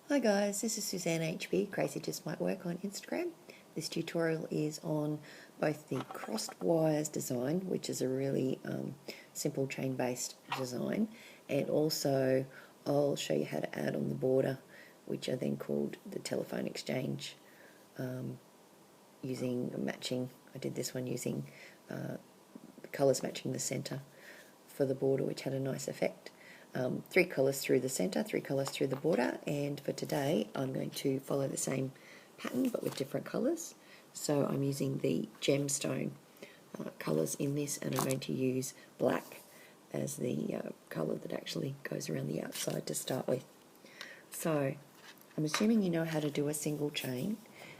Hi guys, this is Suzanne HB, Crazy Just Might Work on Instagram. This tutorial is on both the crossed wires design, which is a really simple chain-based design, and also I'll show you how to add on the border, which are then called the telephone exchange, using matching. I did this one using colours matching the centre for the border, which had a nice effect. 3 colours through the centre, 3 colours through the border, and for today I'm going to follow the same pattern but with different colours. So I'm using the gemstone colours in this, and I'm going to use black as the colour that actually goes around the outside to start with. So I'm assuming you know how to do a single chain,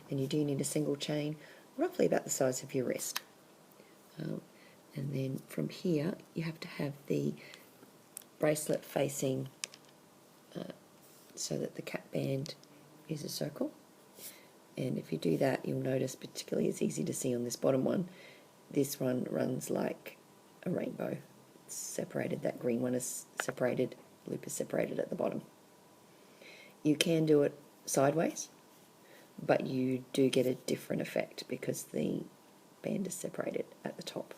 and you do need a single chain roughly about the size of your wrist. And then from here you have to have the bracelet facing so that the cap band is a circle, and if you do that you'll notice, particularly it's easy to see on this bottom one, this one runs like a rainbow. It's separated, that green one is separated, loop is separated at the bottom. You can do it sideways, but you do get a different effect because the band is separated at the top.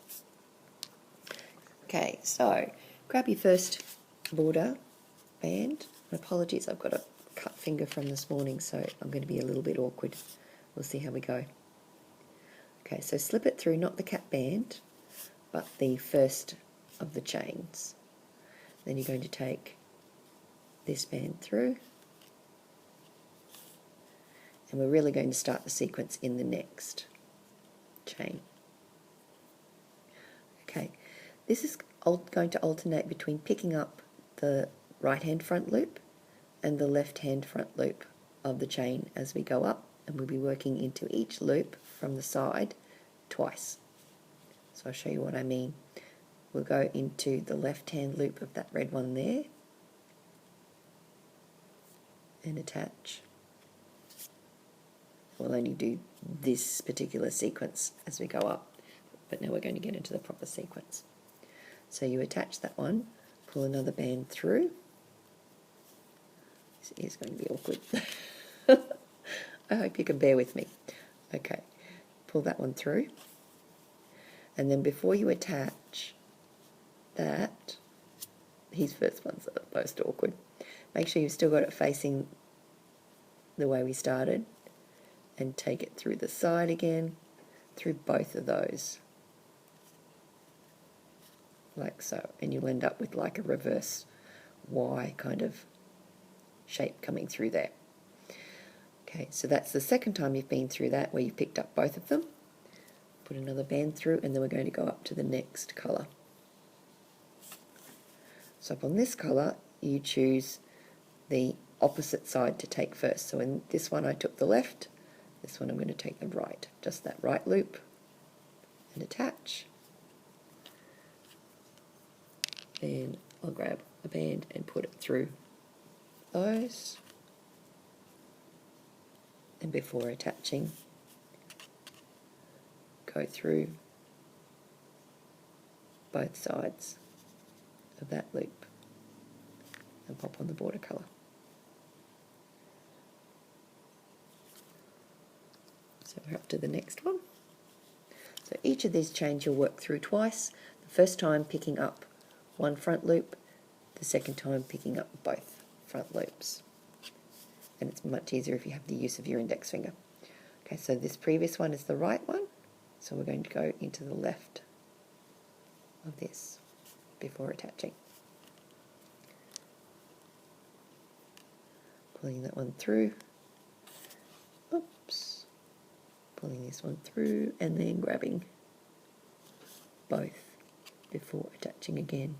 Okay, so grab your first border band. And apologies, I've got a cut finger from this morning, so I'm going to be a little bit awkward. We'll see how we go. Okay, so slip it through, not the cap band, but the first of the chains. Then you're going to take this band through, and we're really going to start the sequence in the next chain. Okay, this is going to alternate between picking up the right hand front loop and the left hand front loop of the chain as we go up, and we'll be working into each loop from the side twice. So I'll show you what I mean. We'll go into the left hand loop of that red one there and attach. We'll only do this particular sequence as we go up, but now we're going to get into the proper sequence. So you attach that one, pull another band through. This is going to be awkward. I hope you can bear with me. Okay, pull that one through, and then before you attach that, these first ones are the most awkward. Make sure you've still got it facing the way we started, and take it through the side again, through both of those, like so, and you'll end up with like a reverse Y kind of shape coming through there. Okay, so that's the second time you've been through that, where you've picked up both of them. Put another band through, and then we're going to go up to the next colour. So up on this colour, you choose the opposite side to take first. So in this one I took the left, this one I'm going to take the right, just that right loop, and attach. Then I'll grab a band and put it through those, and before attaching, go through both sides of that loop and pop on the border colour. So we're up to the next one. So each of these chains you'll work through twice, the first time picking up one front loop, the second time picking up both front loops. And it's much easier if you have the use of your index finger. Okay, so this previous one is the right one, so we're going to go into the left of this before attaching. Pulling that one through, oops, pulling this one through, and then grabbing both before attaching again.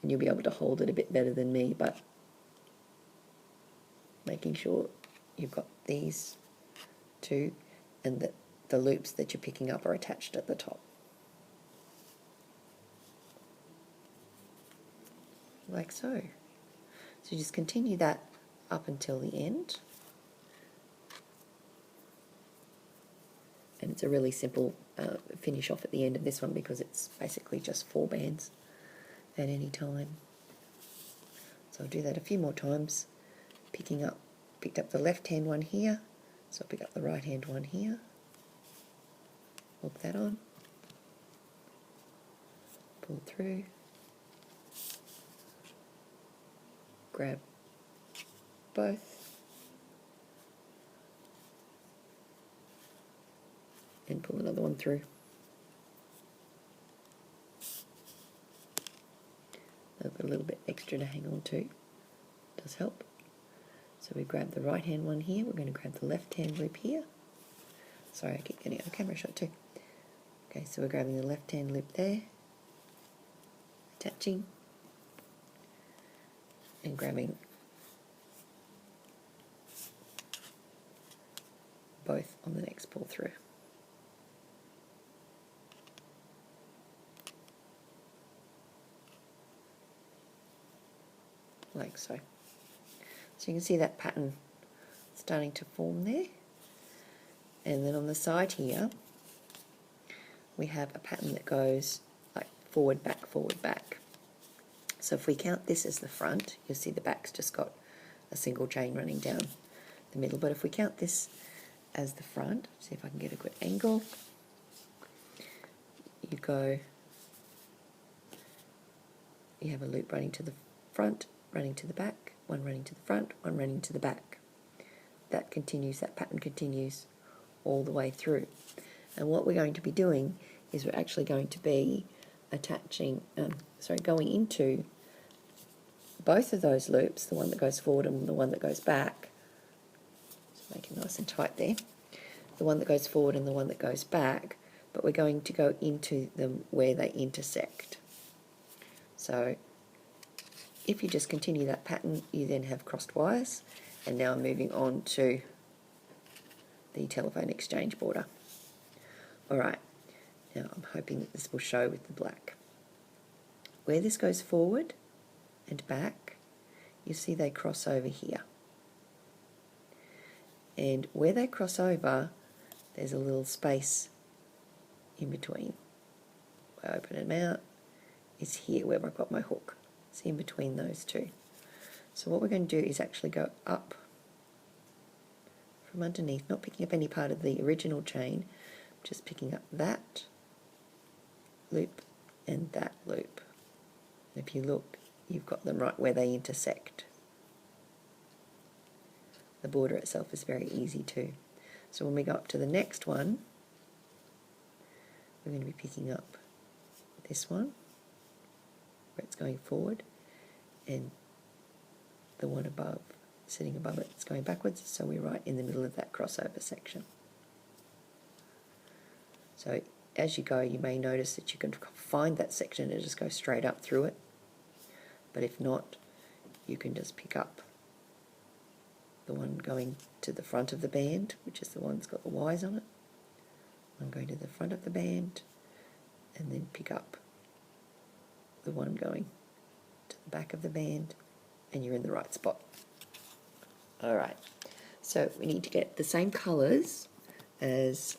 And you'll be able to hold it a bit better than me, but making sure you've got these two and that the loops that you're picking up are attached at the top. Like so. So just continue that up until the end. And it's a really simple finish off at the end of this one, because it's basically just 4 bands at any time. So I'll do that a few more times picked up the left hand one here, so I'll pick up the right hand one here, hook that on, pull through, grab both, and pull another one through. I've got a little bit extra to hang on to, does help. So we grab the right hand one here, we're going to grab the left hand loop here. Sorry, I keep getting out of camera shot too. Okay, so we're grabbing the left hand loop there, attaching, and grabbing both on the next pull through. Like so. So you can see that pattern starting to form there. And then on the side here, we have a pattern that goes like forward, back, forward, back. So if we count this as the front, you'll see the back's just got a single chain running down the middle. But if we count this as the front, see if I can get a good angle, you have a loop running to the front, running to the back, one running to the front, one running to the back. That pattern continues all the way through. And what we're going to be doing is we're actually going to be going into both of those loops, the one that goes forward and the one that goes back. Just make it nice and tight there. The one that goes forward and the one that goes back, but we're going to go into them where they intersect. So if you just continue that pattern, you then have crossed wires. And now I'm moving on to the telephone exchange border. Alright, now I'm hoping that this will show with the black. Where this goes forward and back, you see they cross over here. And where they cross over, there's a little space in between. Where I open them out is here where I've got my hook. It's in between those two. So what we're going to do is actually go up from underneath, not picking up any part of the original chain, just picking up that loop and that loop. If you look, you've got them right where they intersect. The border itself is very easy too. So when we go up to the next one, we're going to be picking up this one, where it's going forward, and the one above, sitting above it, it's going backwards, so we're right in the middle of that crossover section. So as you go, you may notice that you can find that section and just go straight up through it, but if not, you can just pick up the one going to the front of the band, which is the one that's got the Y's on it, one going to the front of the band, and then pick up the one going to the back of the band, and you're in the right spot. Alright, so we need to get the same colours as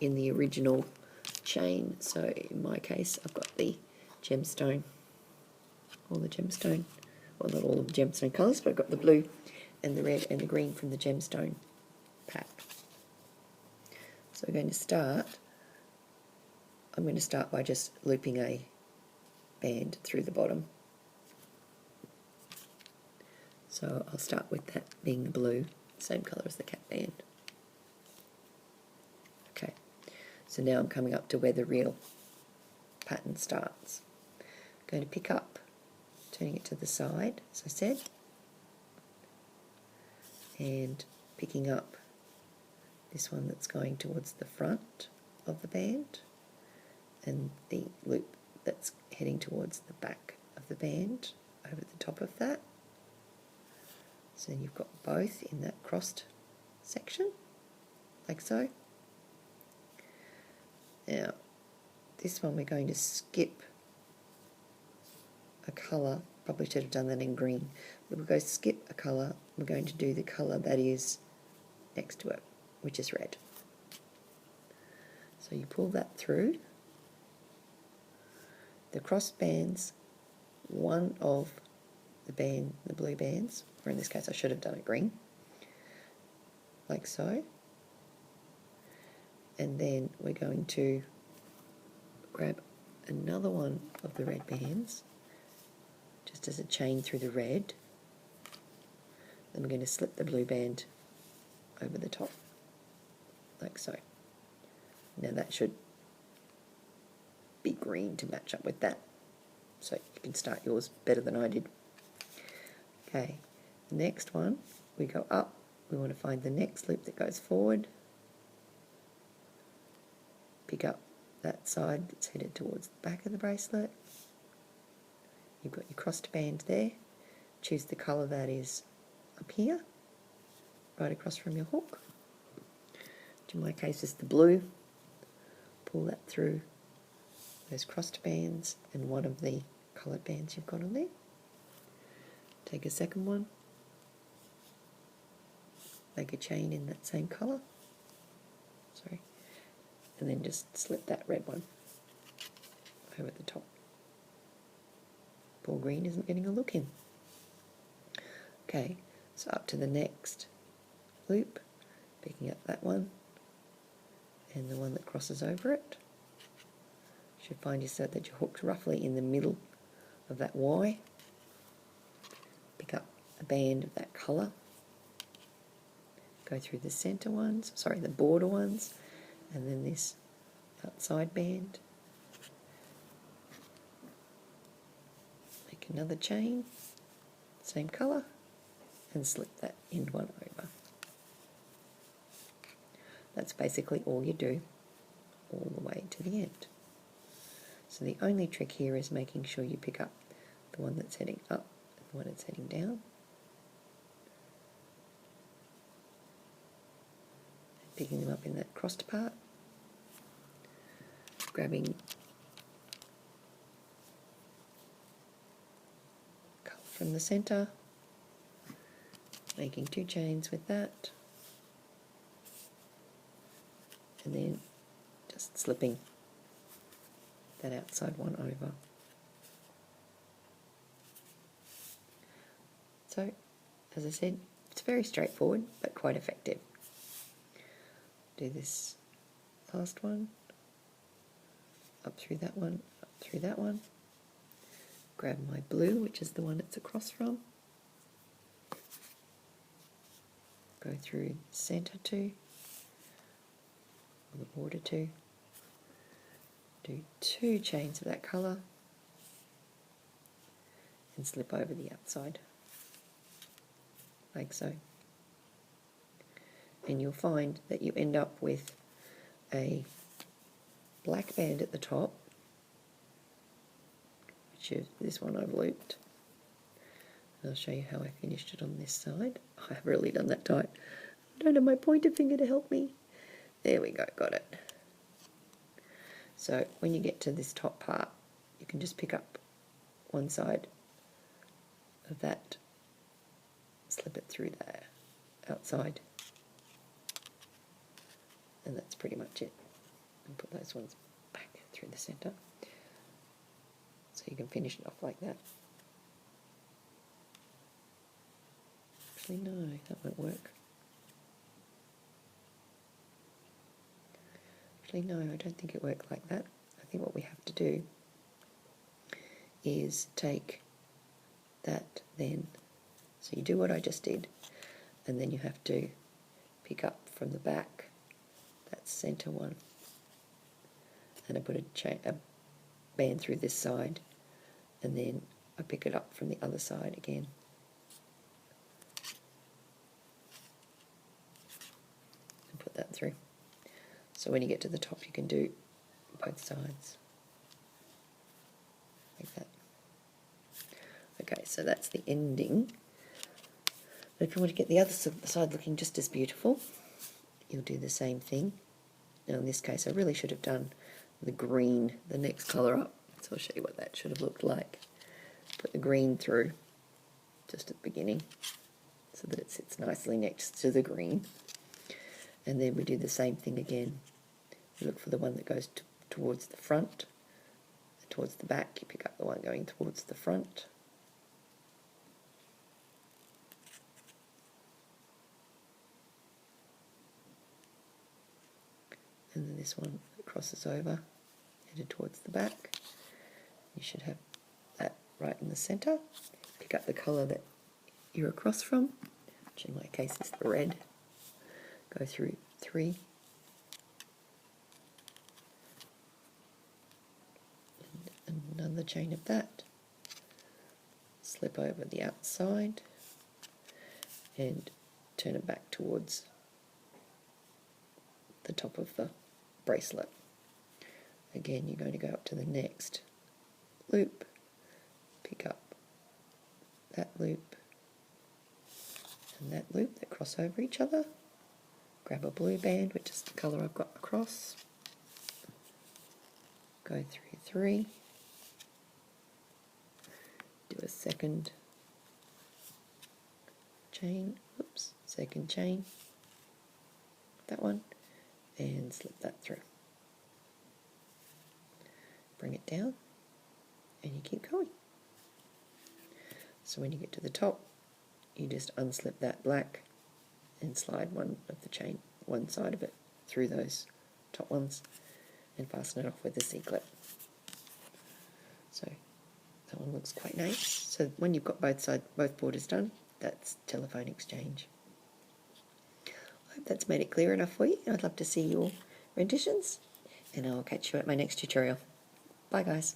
in the original chain. So in my case, I've got the gemstone, all the gemstone, well, not all of the gemstone colours, but I've got the blue and the red and the green from the gemstone pack. So we're going to start, I'm going to start by just looping a band through the bottom. So I'll start with that being the blue, same colour as the cat band. Okay, so now I'm coming up to where the real pattern starts. I'm going to pick up, turning it to the side, as I said, and picking up this one that's going towards the front of the band, and the loop that's heading towards the back of the band over the top of that. So you've got both in that crossed section, like so. Now, this one we're going to skip a colour, probably should have done that in green, but we'll go skip a colour, we're going to do the colour that is next to it, which is red. So you pull that through. The crossed bands, one of the blue bands, or in this case I should have done it green, like so. And then we're going to grab another one of the red bands, just as a chain through the red. Then we're going to slip the blue band over the top, like so. Now that should be green to match up with that, so you can start yours better than I did. Okay, the next one, we go up, we want to find the next loop that goes forward, pick up that side that's headed towards the back of the bracelet. You've got your crossed band there, choose the colour that is up here, right across from your hook, which in my case is the blue. Pull that through those crossed bands and one of the coloured bands you've got on there. Take a second one, make a chain in that same colour, and then just slip that red one over the top. Poor green isn't getting a look in. Okay, so up to the next loop, picking up that one and the one that crosses over it. You should find yourself that you're hooked roughly in the middle of that Y. Pick up a band of that colour, go through the centre ones, sorry, the border ones, and then this outside band. Make another chain, same colour, and slip that end one over. That's basically all you do, all the way to the end. So the only trick here is making sure you pick up the one that's heading up and the one that's heading down. Picking them up in that crossed part. Grabbing colour from the centre, making 2 chains with that, and then just slipping that outside one over. So, as I said, it's very straightforward but quite effective. Do this last one, up through that one, up through that one. Grab my blue, which is the one it's across from. Go through the centre 2, or the border 2. Do 2 chains of that colour and slip over the outside, like so. And you'll find that you end up with a black band at the top, which is this one I've looped. I'll show you how I finished it on this side. I have really done that tight. I don't have my pointer finger to help me. There we go, got it. So when you get to this top part, you can just pick up one side of that, slip it through there, outside, and that's pretty much it. And put those ones back through the centre. So you can finish it off like that. Actually, no, that won't work. Actually, no, I don't think it worked like that. I think what we have to do is take that then, so you do what I just did, and then you have to pick up from the back that centre one, and I put a band through this side, and then I pick it up from the other side again. And put that through. So when you get to the top, you can do both sides, like that. Okay, so that's the ending. But if you want to get the other side looking just as beautiful, you'll do the same thing. Now in this case, I really should have done the green, the next colour up. So I'll show you what that should have looked like. Put the green through just at the beginning so that it sits nicely next to the green. And then we do the same thing again. You look for the one that goes towards the front, towards the back. You pick up the one going towards the front. and then this one that crosses over, headed towards the back. You should have that right in the centre. Pick up the colour that you're across from, which in my case is the red. Go through 3. And another chain of that. Slip over the outside and turn it back towards the top of the bracelet. Again, you're going to go up to the next loop, pick up that loop and that loop that cross over each other, grab a blue band, which is the colour I've got across, go through 3, do a second chain, second chain, that one, and slip that through. Bring it down and you keep going. So when you get to the top, you just unslip that black and slide one of the chain, one side of it through those top ones and fasten it off with a C-clip. So that one looks quite nice. So when you've got both borders done, that's telephone exchange. I hope that's made it clear enough for you. I'd love to see your renditions, and I'll catch you at my next tutorial. Bye guys.